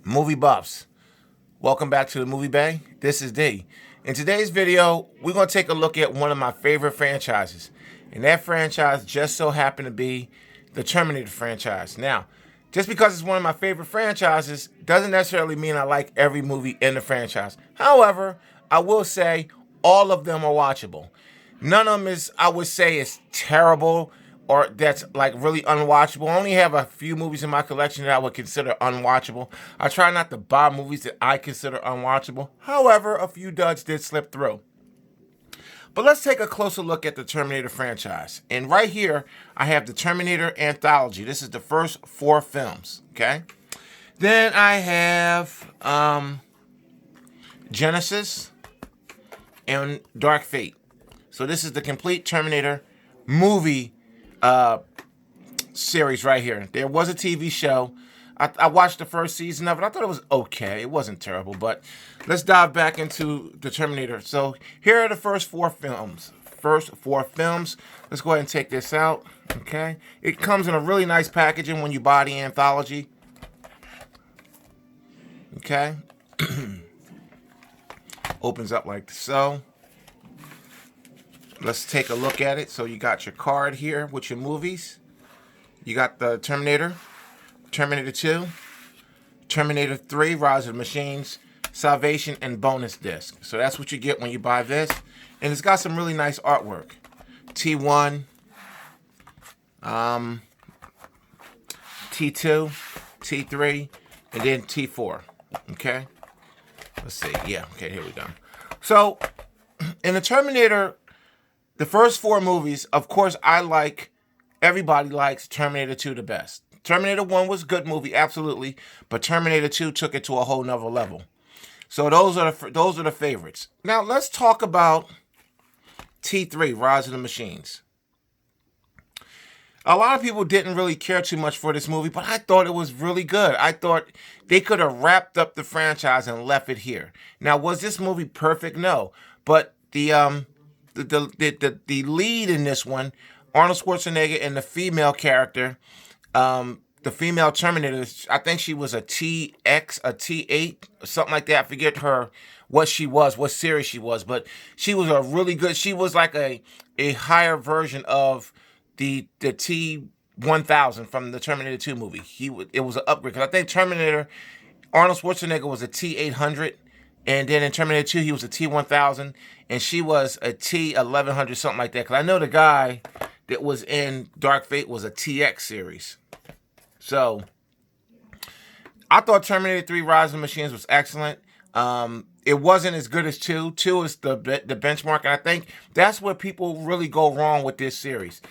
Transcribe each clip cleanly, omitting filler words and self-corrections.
Movie buffs, welcome back to the Movie Bay. This is D. In today's video, we're going to take a look at one of my favorite franchises. And that franchise just so happened to be the Terminator franchise. Now, just because it's one of my favorite franchises doesn't necessarily mean I like every movie in the franchise. However, I will say all of them are watchable. None of them is, I would say, is terrible or that's like really unwatchable. I only have a few movies in my collection that I would consider unwatchable. I try not to buy movies that I consider unwatchable. However, a few duds did slip through. But let's take a closer look at the Terminator franchise. And right here, I have the Terminator Anthology. This is the first 4 films, okay? Then I have Genesis and Dark Fate. So this is the complete Terminator movie series right here. There was a TV show. I watched the first season of it. I thought it was okay. It wasn't terrible, but let's dive back into the Terminator. So here are the first 4 films. Let's go ahead and take this out, okay? It comes in a really nice packaging when you buy the anthology. Okay. Opens up like so. Let's take a look at it. So you got your card here with your movies. You got the Terminator, Terminator 2, Terminator 3, Rise of the Machines, Salvation, and bonus disc. So that's what you get when you buy this. And it's got some really nice artwork. T1, T2, T3, and then T4. Okay? Let's see. Yeah, okay, here we go. So, in the Terminator, the first 4 movies, of course, everybody likes Terminator 2 the best. Terminator 1 was a good movie, absolutely, but Terminator 2 took it to a whole nother level. So those are the favorites. Now let's talk about T3, Rise of the Machines. A lot of people didn't really care too much for this movie, but I thought it was really good. I thought they could have wrapped up the franchise and left it here. Now, was this movie perfect? No, but the lead in this one, Arnold Schwarzenegger, and the female character, the female Terminator, I think she was a TX, a T8, something like that. I forget what series she was, but she was a really good, she was like a higher version of the T-1000 from the Terminator 2 movie. It was an upgrade, because I think Arnold Schwarzenegger was a T-800, and then in Terminator 2, he was a T-1000, and she was a T-1100, something like that. Because I know the guy that was in Dark Fate was a TX series. So, I thought Terminator 3 Rise of the Machines was excellent. It wasn't as good as 2. 2 is the benchmark, and I think that's where people really go wrong with this series.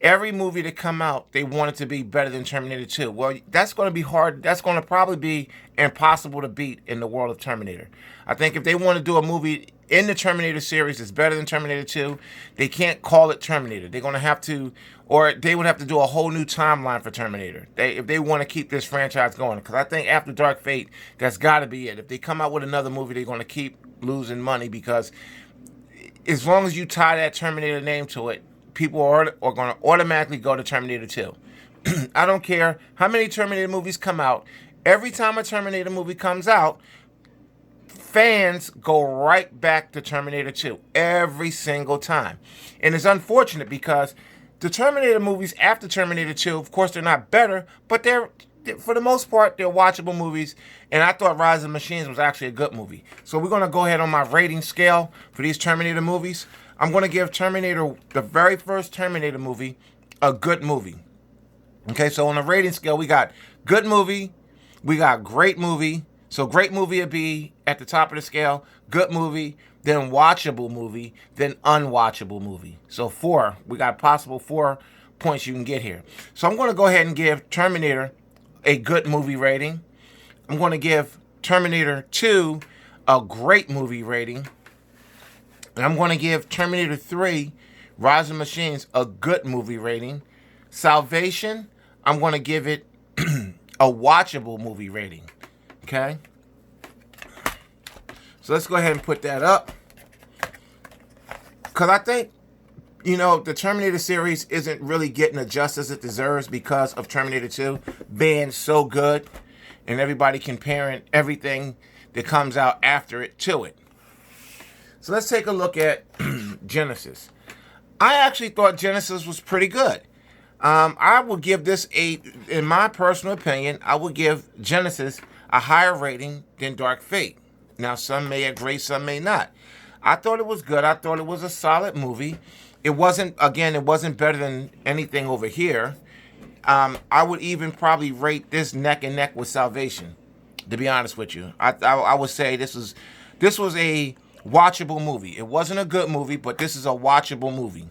Every movie that come out, they want it to be better than Terminator 2. Well, that's going to be hard. That's going to probably be impossible to beat in the world of Terminator. I think if they want to do a movie in the Terminator series that's better than Terminator 2, they can't call it Terminator. They're going to have to, or they would have to do a whole new timeline for Terminator if they want to keep this franchise going. Because I think after Dark Fate, that's got to be it. If they come out with another movie, they're going to keep losing money, because as long as you tie that Terminator name to it, people are going to automatically go to Terminator 2. I don't care how many Terminator movies come out. Every time a Terminator movie comes out, fans go right back to Terminator 2 every single time. And it's unfortunate, because the Terminator movies after Terminator 2, of course, they're not better, but they're, for the most part, they're watchable movies. And I thought Rise of the Machines was actually a good movie. So we're going to go ahead on my rating scale for these Terminator movies. I'm going to give Terminator, the very first Terminator movie, a good movie. Okay, so on the rating scale, we got good movie, we got great movie. So great movie would be at the top of the scale, good movie, then watchable movie, then unwatchable movie. So 4, we got possible 4 points you can get here. So I'm going to go ahead and give Terminator a good movie rating. I'm going to give Terminator 2 a great movie rating. And I'm going to give Terminator 3, Rise of the Machines, a good movie rating. Salvation, I'm going to give it a watchable movie rating. Okay? So let's go ahead and put that up. Because I think, the Terminator series isn't really getting the justice it deserves because of Terminator 2 being so good. and everybody comparing everything that comes out after it to it. So let's take a look at Genesis. I actually thought Genesis was pretty good. I would give this in my personal opinion, I would give Genesis a higher rating than Dark Fate. Now, some may agree, some may not. I thought it was good. I thought it was a solid movie. It wasn't better than anything over here. I would even probably rate this neck and neck with Salvation, to be honest with you. I would say this was a watchable movie. It wasn't a good movie, but this is a watchable movie.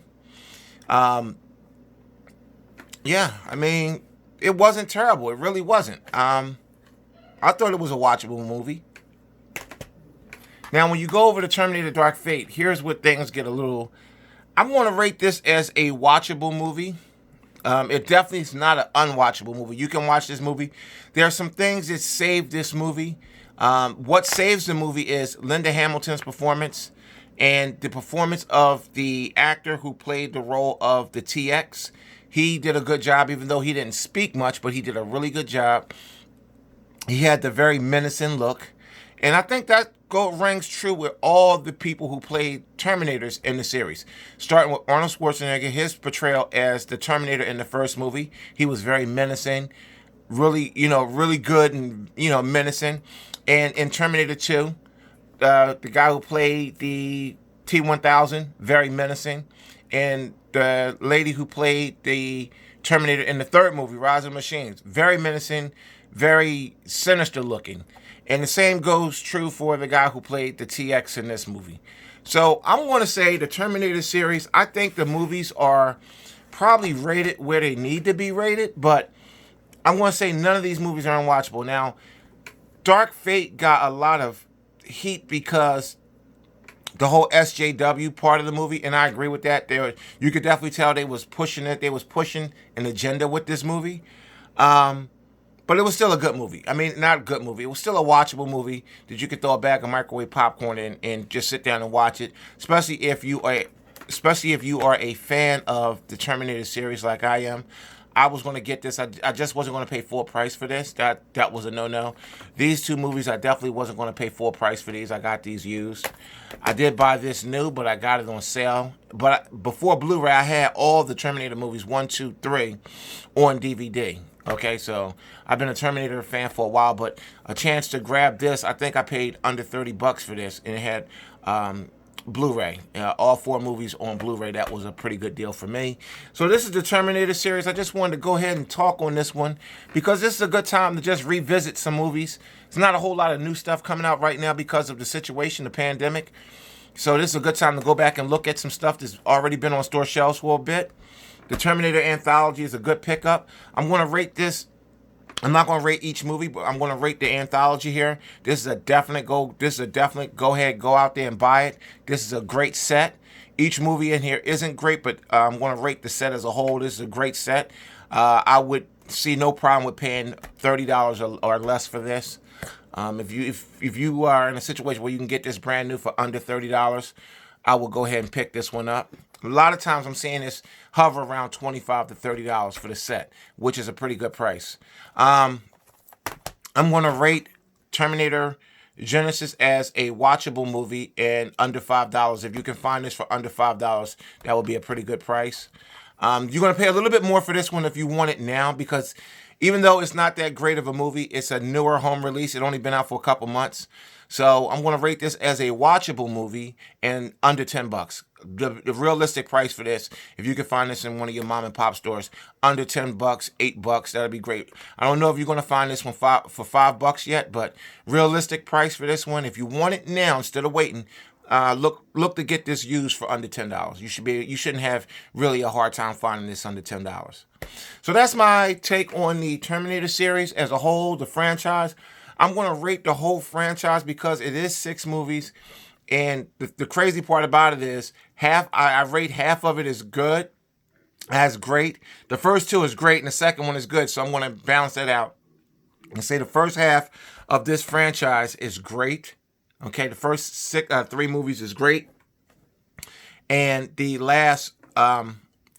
Yeah, I mean, it wasn't terrible. It really wasn't. I thought it was a watchable movie. Now, when you go over to Terminator Dark Fate, here's where things get a little... I'm going to rate this as a watchable movie. It definitely is not an unwatchable movie. You can watch this movie. There are some things that save this movie. What saves the movie is Linda Hamilton's performance and the performance of the actor who played the role of the TX. He did a good job, even though he didn't speak much, but he did a really good job. He had the very menacing look. And I think that rings true with all the people who played Terminators in the series. Starting with Arnold Schwarzenegger, his portrayal as the Terminator in the first movie. He was very menacing, really good and, menacing. And in Terminator 2, the guy who played the T-1000, very menacing. And the lady who played the Terminator in the third movie, Rise of the Machines, very menacing, very sinister looking. And the same goes true for the guy who played the TX in this movie. So I'm going to say the Terminator series, I think the movies are probably rated where they need to be rated, but I'm going to say none of these movies are unwatchable. Now, Dark Fate got a lot of heat because the whole SJW part of the movie, and I agree with that. You could definitely tell they was pushing it. They was pushing an agenda with this movie. But it was still a good movie. I mean, not a good movie. It was still a watchable movie that you could throw a bag of microwave popcorn in and just sit down and watch it. Especially if you are a fan of the Terminator series like I am. I was going to get this. I just wasn't going to pay full price for this. That was a no-no. These two movies, I definitely wasn't going to pay full price for these. I got these used. I did buy this new, but I got it on sale. But before Blu-ray, I had all the Terminator movies, 1, 2, 3, on DVD. Okay, so I've been a Terminator fan for a while, but a chance to grab this, I think I paid under $30 for this, and it had Blu-ray. All 4 movies on Blu-ray. That was a pretty good deal for me. So this is the Terminator series. I just wanted to go ahead and talk on this one because this is a good time to just revisit some movies. There's not a whole lot of new stuff coming out right now because of the situation, the pandemic. So this is a good time to go back and look at some stuff that's already been on store shelves for a bit. The Terminator Anthology is a good pickup. I'm going to rate this. I'm not going to rate each movie, but I'm going to rate the anthology here. This is a definite go. Go ahead, go out there and buy it. This is a great set. Each movie in here isn't great, but I'm going to rate the set as a whole. This is a great set. I would see no problem with paying $30 or less for this. If you are in a situation where you can get this brand new for under $30, I will go ahead and pick this one up. A lot of times I'm seeing this hover around $25 to $30 for the set, which is a pretty good price. I'm going to rate Terminator Genesis as a watchable movie and under $5. If you can find this for under $5, that would be a pretty good price. You're going to pay a little bit more for this one if you want it now because even though it's not that great of a movie, it's a newer home release. It's only been out for a couple months. So I'm going to rate this as a watchable movie and under $10. The realistic price for this, if you can find this in one of your mom and pop stores, under $10, $8, that'd be great. I don't know if you're going to find this one for $5 yet, but realistic price for this one, if you want it now instead of waiting, look to get this used for under $10. You shouldn't have really a hard time finding this under $10. So that's my take on the Terminator series as a whole, the franchise. I'm going to rate the whole franchise because it is 6 movies. And the crazy part about it is I rate half of it as good, as great. The first 2 is great and the second one is good. So I'm going to balance that out and say the first half of this franchise is great. Okay, the first 3 movies is great. And the last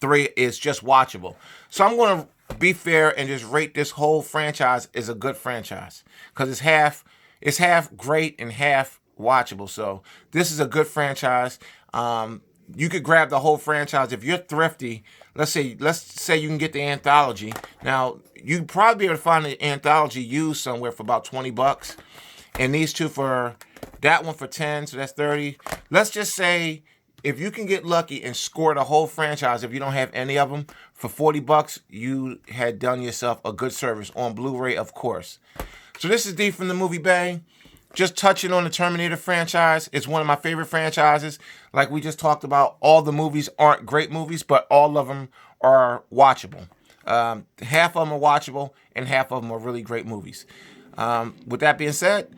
3 is just watchable. So I'm going to be fair and just rate this whole franchise as a good franchise, because it's half great and half watchable. So this is a good franchise. You could grab the whole franchise if you're thrifty. Let's say you can get the anthology. Now you probably be able to find the anthology used somewhere for about $20, and these two for that one for 10, so that's 30. Let's just say if you can get lucky and score the whole franchise, if you don't have any of them, for $40, you had done yourself a good service on Blu-ray, of course. So this is D from the Movie Bay. Just touching on the Terminator franchise. It's one of my favorite franchises. Like we just talked about, all the movies aren't great movies, but all of them are watchable. Half of them are watchable, and half of them are really great movies. With that being said,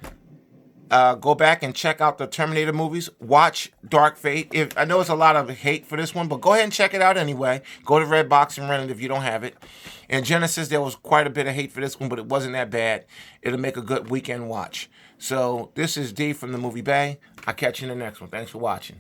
go back and check out the Terminator movies. Watch Dark Fate. I know it's a lot of hate for this one, but go ahead and check it out anyway. Go to Redbox and rent it if you don't have it. In Genesis, there was quite a bit of hate for this one, but it wasn't that bad. It'll make a good weekend watch. So this is D from the Movie Bay. I'll catch you in the next one. Thanks for watching.